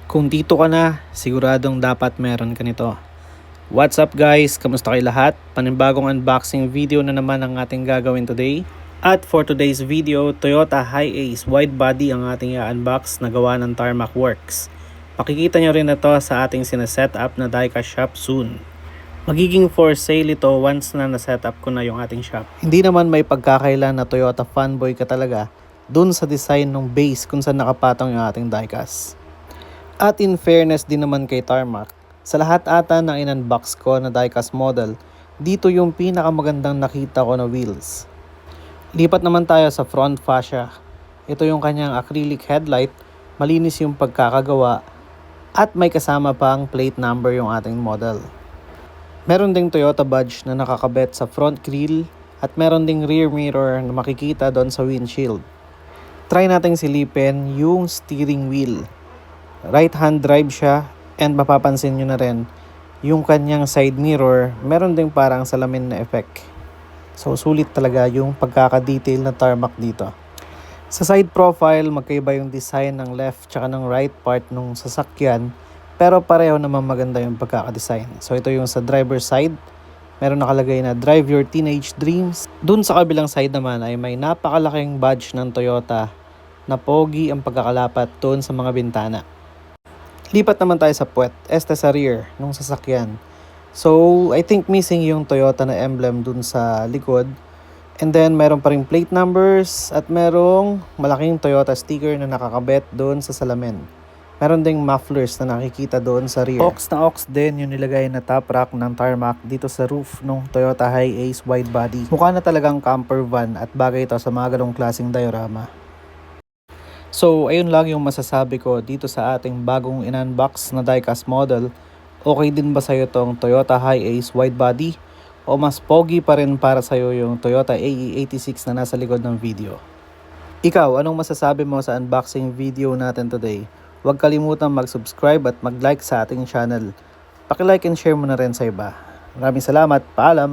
Kung dito ka na, siguradong dapat meron ka nito. What's up guys? Kamusta kayo lahat? Panibagong unboxing video na naman ang ating gagawin today. At for today's video, Toyota Hi-Ace wide body ang ating i-unbox na gawa ng Tarmac Works. Makikita nyo rin na to sa ating sineset up na diecast shop soon. Magiging for sale ito once na na-set up ko na yung ating shop. Hindi naman may pagkakailan na Toyota fanboy ka talaga dun sa design ng base kung saan nakapatong yung ating diecast. At in fairness din naman kay Tarmac, sa lahat ata ng in-unbox ko na diecast model, dito yung pinakamagandang nakita ko na wheels. Lipat naman tayo sa front fascia. Ito yung kanyang acrylic headlight, malinis yung pagkakagawa, at may kasama pang plate number yung ating model. Meron ding Toyota badge na nakakabit sa front grille at meron ding rear mirror na makikita doon sa windshield. Try nating silipin yung steering wheel. Right hand drive siya and mapapansin nyo na rin yung kanyang side mirror meron ding parang salamin na effect. So sulit talaga yung pagkaka-detail na Tarmac dito. Sa side profile magkaiba yung design ng left tsaka ng right part ng sasakyan pero pareho naman maganda yung pagkaka-design. So ito yung sa driver side, meron nakalagay na drive your teenage dreams. Dun sa kabilang side naman ay may napakalaking badge ng Toyota na pogi ang pagkakalapat doon sa mga bintana. Lipat naman tayo sa puwet, este sa rear nung sasakyan. So, I think missing yung Toyota na emblem dun sa likod. And then, meron pa rin plate numbers at merong malaking Toyota sticker na nakakabit doon sa salamin. Meron ding mufflers na nakikita doon sa rear. Aux na aux din yung nilagay na top rack ng Tarmac dito sa roof ng Toyota Hi-Ace wide body. Mukha na talagang camper van at bagay ito sa mga ganong klaseng diorama. So, ayun lang yung masasabi ko dito sa ating bagong in-unbox na diecast model. Okay din ba sa'yo tong Toyota Hi-Ace wide body? O mas pogi pa rin para sa'yo yung Toyota AE86 na nasa likod ng video? Ikaw, anong masasabi mo sa unboxing video natin today? Huwag kalimutang mag-subscribe at mag-like sa ating channel. Paki-like and share mo na rin sa iba. Maraming salamat, paalam!